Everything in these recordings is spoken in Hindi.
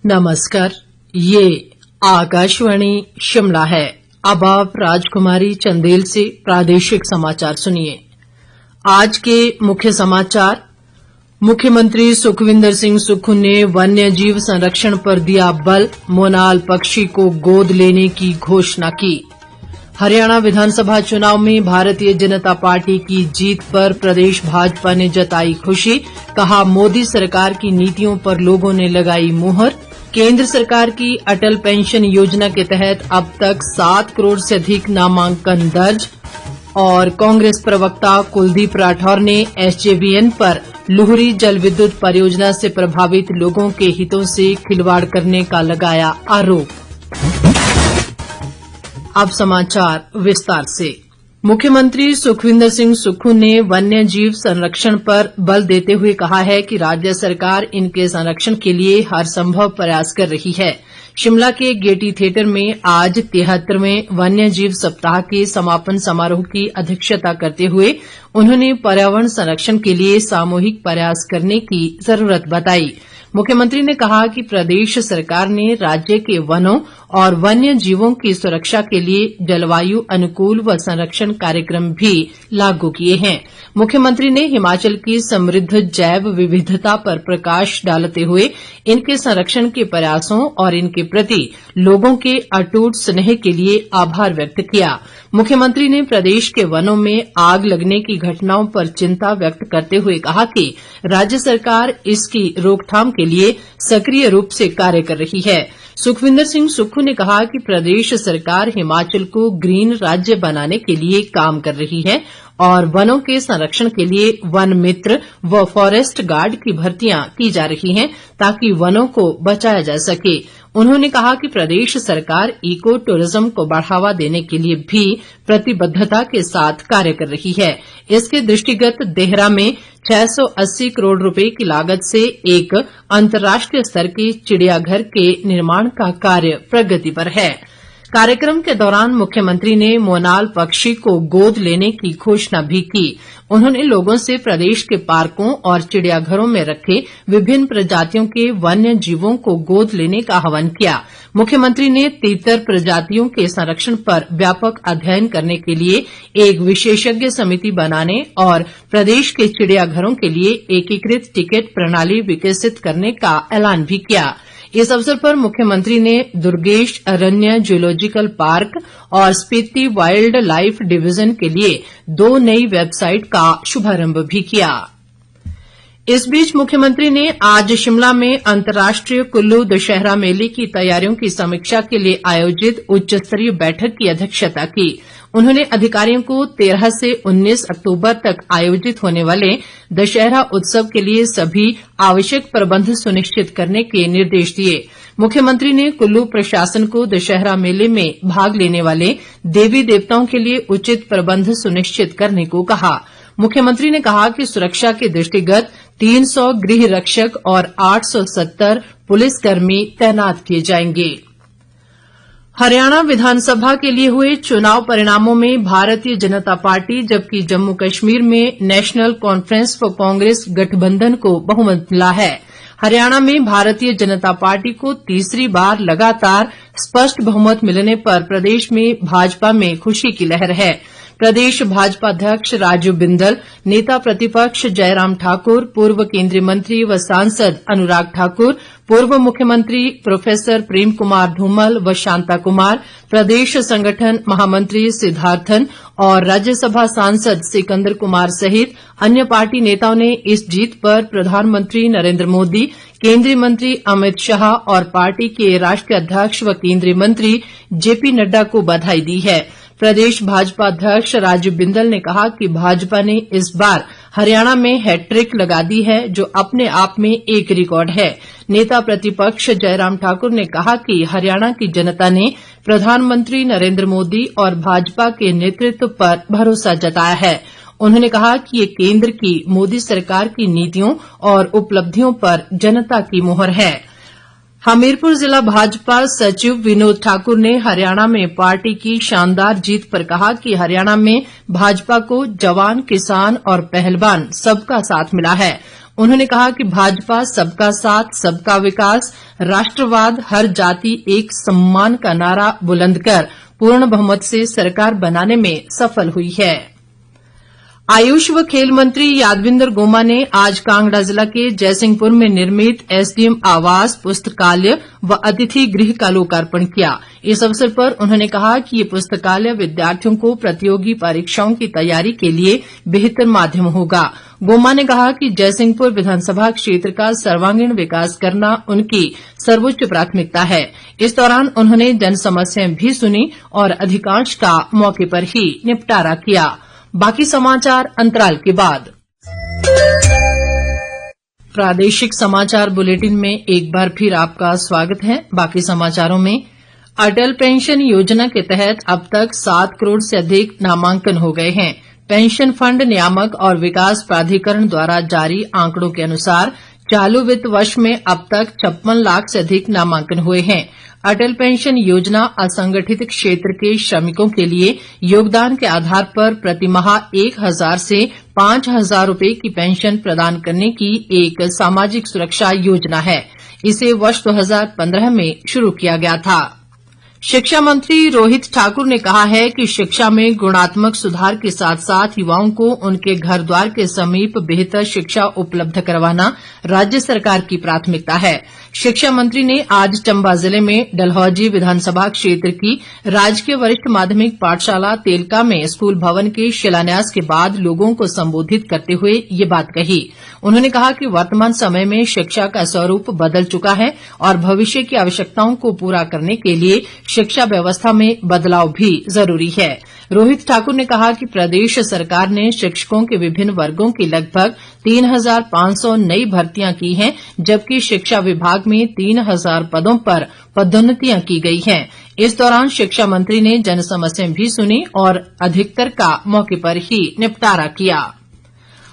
नमस्कार, ये आकाशवाणी शिमला है। अब आप राजकुमारी चंदेल से प्रादेशिक समाचार सुनिए। आज के मुख्य समाचार। मुख्यमंत्री सुखविंदर सिंह सुक्खू ने वन्य जीव संरक्षण पर दिया बल, मोनाल पक्षी को गोद लेने की घोषणा की। हरियाणा विधानसभा चुनाव में भारतीय जनता पार्टी की जीत पर प्रदेश भाजपा ने जताई खुशी, कहा मोदी सरकार की नीतियों पर लोगों ने लगाई मुहर। केंद्र सरकार की अटल पेंशन योजना के तहत अब तक 7 करोड़ से अधिक नामांकन दर्ज। और कांग्रेस प्रवक्ता कुलदीप राठौर ने एसजेवीएन पर लुहरी जल विद्युत परियोजना से प्रभावित लोगों के हितों से खिलवाड़ करने का लगाया आरोप। अब समाचार विस्तार से। मुख्यमंत्री सुखविंदर सिंह सुक्खू ने वन्य जीव संरक्षण पर बल देते हुए कहा है कि राज्य सरकार इनके संरक्षण के लिए हर संभव प्रयास कर रही है। शिमला के गेयटी थिएटर में आज 73वें वन्य जीव सप्ताह के समापन समारोह की अध्यक्षता करते हुए उन्होंने पर्यावरण संरक्षण के लिए सामूहिक प्रयास करने की जरूरत बताई। मुख्यमंत्री ने कहा कि प्रदेश सरकार ने राज्य के वनों और वन्य जीवों की सुरक्षा के लिए जलवायु अनुकूल व संरक्षण कार्यक्रम भी लागू किए हैं। मुख्यमंत्री ने हिमाचल की समृद्ध जैव विविधता पर प्रकाश डालते हुए इनके संरक्षण के प्रयासों और इनके प्रति लोगों के अटूट स्नेह के लिए आभार व्यक्त किया। मुख्यमंत्री ने प्रदेश के वनों में आग लगने की घटनाओं पर चिंता व्यक्त करते हुए कहा कि राज्य सरकार इसकी रोकथाम के लिए सक्रिय रूप से कार्य कर रही है। सुखविंदर सिंह सुक्खू ने कहा कि प्रदेश सरकार हिमाचल को ग्रीन राज्य बनाने के लिए काम कर रही है और वनों के संरक्षण के लिए वन मित्र व फॉरेस्ट गार्ड की भर्तियां की जा रही हैं ताकि वनों को बचाया जा सके। उन्होंने कहा कि प्रदेश सरकार इको टूरिज्म को बढ़ावा देने के लिए भी प्रतिबद्धता के साथ कार्य कर रही है। इसके दृष्टिगत देहरा में 680 करोड़ रुपए की लागत से एक अंतर्राष्ट्रीय स्तर के चिड़ियाघर के निर्माण का कार्य प्रगति पर है। कार्यक्रम के दौरान मुख्यमंत्री ने मोनाल पक्षी को गोद लेने की घोषणा भी की। उन्होंने लोगों से प्रदेश के पार्कों और चिड़ियाघरों में रखे विभिन्न प्रजातियों के वन्य जीवों को गोद लेने का आह्वान किया। मुख्यमंत्री ने तीतर प्रजातियों के संरक्षण पर व्यापक अध्ययन करने के लिए एक विशेषज्ञ समिति बनाने और प्रदेश के चिड़ियाघरों के लिए एकीकृत टिकट प्रणाली विकसित करने का ऐलान भी किया। इस अवसर पर मुख्यमंत्री ने दुर्गेश अरण्य जूलॉजिकल पार्क और स्पीति वाइल्ड लाइफ डिवीजन के लिए 2 नई वेबसाइट का शुभारंभ भी किया। इस बीच मुख्यमंत्री ने आज शिमला में अंतर्राष्ट्रीय कुल्लू दशहरा मेले की तैयारियों की समीक्षा के लिए आयोजित उच्च स्तरीय बैठक की अध्यक्षता की। उन्होंने अधिकारियों को 13 से 19 अक्टूबर तक आयोजित होने वाले दशहरा उत्सव के लिए सभी आवश्यक प्रबंध सुनिश्चित करने के निर्देश दिए। मुख्यमंत्री ने कुल्लू प्रशासन को दशहरा मेले में भाग लेने वाले देवी देवताओं के लिए उचित प्रबंध सुनिश्चित करने को कहा। मुख्यमंत्री ने कहा कि सुरक्षा के दृष्टिगत 300 गृह रक्षक और 870 पुलिसकर्मी तैनात किए जाएंगे। हरियाणा विधानसभा के लिए हुए चुनाव परिणामों में भारतीय जनता पार्टी जबकि जम्मू कश्मीर में नेशनल कॉन्फ्रेंस फॉर कांग्रेस गठबंधन को बहुमत मिला है। हरियाणा में भारतीय जनता पार्टी को तीसरी बार लगातार स्पष्ट बहुमत मिलने पर प्रदेश में भाजपा में खुशी की लहर है। प्रदेश भाजपा अध्यक्ष राजीव बिंदल, नेता प्रतिपक्ष जयराम ठाकुर, पूर्व केंद्रीय मंत्री व सांसद अनुराग ठाकुर, पूर्व मुख्यमंत्री प्रोफेसर प्रेम कुमार धूमल व शांता कुमार, प्रदेश संगठन महामंत्री सिद्धार्थन और राज्यसभा सांसद सिकंदर कुमार सहित अन्य पार्टी नेताओं ने इस जीत पर प्रधानमंत्री नरेंद्र मोदी, केंद्रीय मंत्री अमित शाह और पार्टी के राष्ट्रीय अध्यक्ष व केंद्रीय मंत्री जेपी नड्डा को बधाई दी है। प्रदेश भाजपा अध्यक्ष राजीव बिंदल ने कहा कि भाजपा ने इस बार हरियाणा में हैट्रिक लगा दी है, जो अपने आप में एक रिकॉर्ड है। नेता प्रतिपक्ष जयराम ठाकुर ने कहा कि हरियाणा की जनता ने प्रधानमंत्री नरेंद्र मोदी और भाजपा के नेतृत्व पर भरोसा जताया है। उन्होंने कहा कि ये केंद्र की मोदी सरकार की नीतियों और उपलब्धियों पर जनता की मुहर है। हमीरपुर जिला भाजपा सचिव विनोद ठाकुर ने हरियाणा में पार्टी की शानदार जीत पर कहा कि हरियाणा में भाजपा को जवान, किसान और पहलवान सबका साथ मिला है। उन्होंने कहा कि भाजपा सबका साथ सबका विकास, राष्ट्रवाद, हर जाति एक सम्मान का नारा बुलंद कर पूर्ण बहुमत से सरकार बनाने में सफल हुई है। आयुष व खेल मंत्री यादविंद्र गोमा ने आज कांगड़ा जिला के जयसिंहपुर में निर्मित एसडीएम आवास, पुस्तकालय व अतिथि गृह का लोकार्पण किया। इस अवसर पर उन्होंने कहा कि ये पुस्तकालय विद्यार्थियों को प्रतियोगी परीक्षाओं की तैयारी के लिए बेहतर माध्यम होगा। गोमा ने कहा कि जयसिंहपुर विधानसभा क्षेत्र का सर्वांगीण विकास करना उनकी सर्वोच्च प्राथमिकता है। इस दौरान उन्होंने जन समस्याएं भी सुनी और अधिकांश का मौके पर ही निपटारा किया। बाकी समाचार अंतराल के बाद। प्रादेशिक समाचार बुलेटिन में एक बार फिर आपका स्वागत है। बाकी समाचारों में, अटल पेंशन योजना के तहत अब तक 7 करोड़ से अधिक नामांकन हो गए हैं। पेंशन फंड नियामक और विकास प्राधिकरण द्वारा जारी आंकड़ों के अनुसार चालू वित्त वर्ष में अब तक 56 लाख से अधिक नामांकन हुए हैं। अटल पेंशन योजना असंगठित क्षेत्र के श्रमिकों के लिए योगदान के आधार पर प्रतिमाह 1,000 से 5,000 रुपए की पेंशन प्रदान करने की एक सामाजिक सुरक्षा योजना है। इसे वर्ष 2015 में शुरू किया गया था। शिक्षा मंत्री रोहित ठाकुर ने कहा है कि शिक्षा में गुणात्मक सुधार के साथ साथ युवाओं को उनके घर द्वार के समीप बेहतर शिक्षा उपलब्ध करवाना राज्य सरकार की प्राथमिकता है। शिक्षा मंत्री ने आज चंबा जिले में डलहौजी विधानसभा क्षेत्र की राजकीय वरिष्ठ माध्यमिक पाठशाला तेलका में स्कूल भवन के शिलान्यास के बाद लोगों को संबोधित करते हुए ये बात कही। उन्होंने कहा कि वर्तमान समय में शिक्षा का स्वरूप बदल चुका है और भविष्य की आवश्यकताओं को पूरा करने के लिए शिक्षा व्यवस्था में बदलाव भी जरूरी है। रोहित ठाकुर ने कहा कि प्रदेश सरकार ने शिक्षकों के विभिन्न वर्गों की लगभग 3,500 नई भर्तियां की हैं, जबकि शिक्षा विभाग में 3,000 पदों पर पदोन्नतियां की गई हैं। इस दौरान शिक्षा मंत्री ने जन समस्याएं भी सुनी और अधिकतर का मौके पर ही निपटारा किया।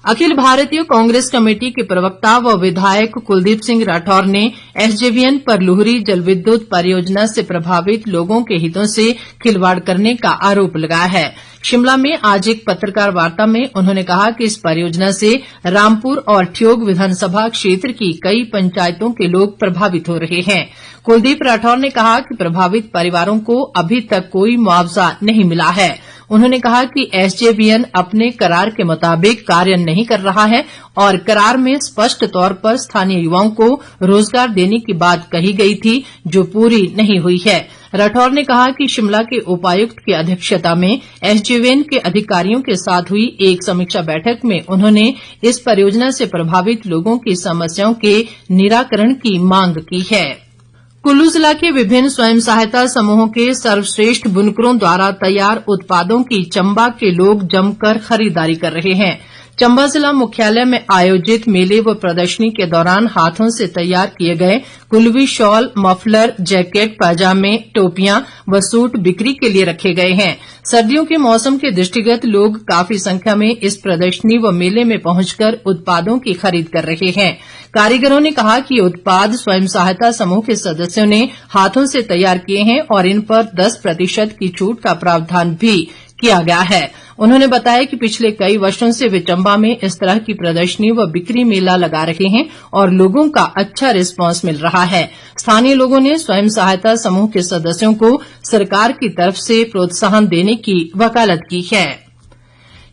अखिल भारतीय कांग्रेस कमेटी के प्रवक्ता व विधायक कुलदीप सिंह राठौर ने एसजेवीएन पर लुहरी जलविद्युत परियोजना से प्रभावित लोगों के हितों से खिलवाड़ करने का आरोप लगाया है। शिमला में आज एक पत्रकार वार्ता में उन्होंने कहा कि इस परियोजना से रामपुर और ठियोग विधानसभा क्षेत्र की कई पंचायतों के लोग प्रभावित हो रहे हैं। कुलदीप राठौर ने कहा कि प्रभावित परिवारों को अभी तक कोई मुआवजा नहीं मिला है। उन्होंने कहा कि एसजेवीएन अपने करार के मुताबिक कार्य नहीं कर रहा है और करार में स्पष्ट तौर पर स्थानीय युवाओं को रोजगार देने की बात कही गई थी, जो पूरी नहीं हुई है। राठौर ने कहा कि शिमला के उपायुक्त की अध्यक्षता में एसजेवीएन के अधिकारियों के साथ हुई एक समीक्षा बैठक में उन्होंने इस परियोजना से प्रभावित लोगों की समस्याओं के निराकरण की मांग की है। कुल्लू जिला के विभिन्न स्वयं सहायता समूहों के सर्वश्रेष्ठ बुनकरों द्वारा तैयार उत्पादों की चंबा के लोग जमकर खरीदारी कर रहे हैं। चंबा जिला मुख्यालय में आयोजित मेले व प्रदर्शनी के दौरान हाथों से तैयार किए गए कुल्लवी शॉल, मफलर, जैकेट, पाजामे, टोपियां व सूट बिक्री के लिए रखे गए हैं। सर्दियों के मौसम के दृष्टिगत लोग काफी संख्या में इस प्रदर्शनी व मेले में पहुंचकर उत्पादों की खरीद कर रहे हैं। कारीगरों ने कहा कि ये उत्पाद स्वयं सहायता समूह के सदस्यों ने हाथों से तैयार किए हैं और इन पर 10% की छूट का प्रावधान भी किया गया है। उन्होंने बताया कि पिछले कई वर्षों से वे चंबा में इस तरह की प्रदर्शनी व बिक्री मेला लगा रहे हैं और लोगों का अच्छा रिस्पांस मिल रहा है। स्थानीय लोगों ने स्वयं सहायता समूह के सदस्यों को सरकार की तरफ से प्रोत्साहन देने की वकालत की है।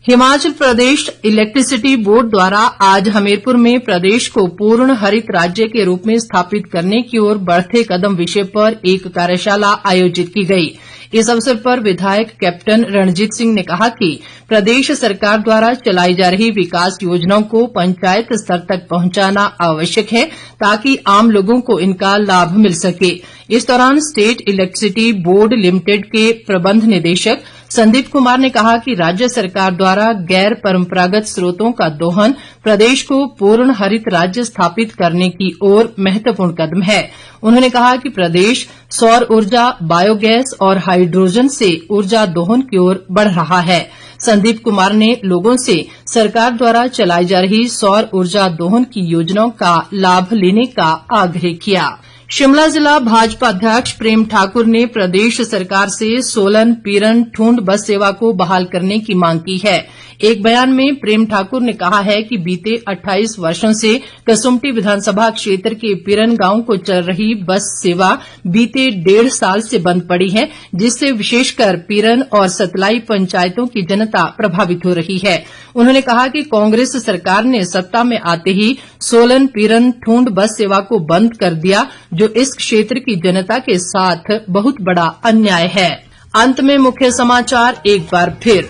हिमाचल प्रदेश इलेक्ट्रिसिटी बोर्ड द्वारा आज हमीरपुर में प्रदेश को पूर्ण हरित राज्य के रूप में स्थापित करने की ओर बढ़ते कदम विषय पर एक कार्यशाला आयोजित की गई। इस अवसर पर विधायक कैप्टन रणजीत सिंह ने कहा कि प्रदेश सरकार द्वारा चलाई जा रही विकास योजनाओं को पंचायत स्तर तक पहुंचाना आवश्यक है ताकि आम लोगों को इनका लाभ मिल सके। इस दौरान स्टेट इलेक्ट्रिसिटी बोर्ड लिमिटेड के प्रबंध निदेशक संदीप कुमार ने कहा कि राज्य सरकार द्वारा गैर परंपरागत स्रोतों का दोहन प्रदेश को पूर्ण हरित राज्य स्थापित करने की ओर महत्वपूर्ण कदम है। उन्होंने कहा कि प्रदेश सौर ऊर्जा, बायोगैस और हाइड्रोजन से ऊर्जा दोहन की ओर बढ़ रहा है। संदीप कुमार ने लोगों से सरकार द्वारा चलाई जा रही सौर ऊर्जा दोहन की योजनाओं का लाभ लेने का आग्रह किया। शिमला जिला भाजपा अध्यक्ष प्रेम ठाकुर ने प्रदेश सरकार से सोलन पीरन ठूंड बस सेवा को बहाल करने की मांग की है। एक बयान में प्रेम ठाकुर ने कहा है कि बीते 28 वर्षों से कसुम्पटी विधानसभा क्षेत्र के पीरन गांव को चल रही बस सेवा बीते 1.5 साल से बंद पड़ी है, जिससे विशेषकर पीरन और सतलाई पंचायतों की जनता प्रभावित हो रही है। उन्होंने कहा कि कांग्रेस सरकार ने सत्ता में आते ही सोलन पीरन ठूंड बस सेवा को बंद कर दिया, जो इस क्षेत्र की जनता के साथ बहुत बड़ा अन्याय है। अंत में मुख्य समाचार एक बार फिर।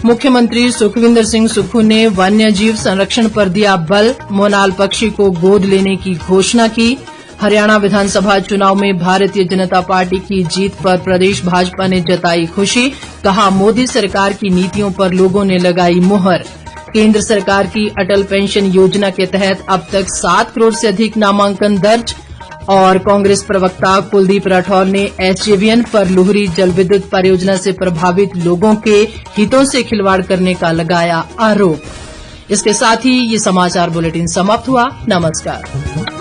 मुख्यमंत्री सुखविंदर सिंह सुक्खू ने वन्य जीव संरक्षण पर दिया बल, मोनाल पक्षी को गोद लेने की घोषणा की। हरियाणा विधानसभा चुनाव में भारतीय जनता पार्टी की जीत पर प्रदेश भाजपा ने जताई खुशी, कहा मोदी सरकार की नीतियों पर लोगों ने लगाई मुहर। केंद्र सरकार की अटल पेंशन योजना के तहत अब तक 7 करोड़ से अधिक नामांकन दर्ज। और कांग्रेस प्रवक्ता कुलदीप राठौर ने एसजेवीएन पर लुहरी जलविद्युत परियोजना से प्रभावित लोगों के हितों से खिलवाड़ करने का लगाया आरोप। इसके साथ ही ये समाचार बुलेटिन समाप्त हुआ। नमस्कार।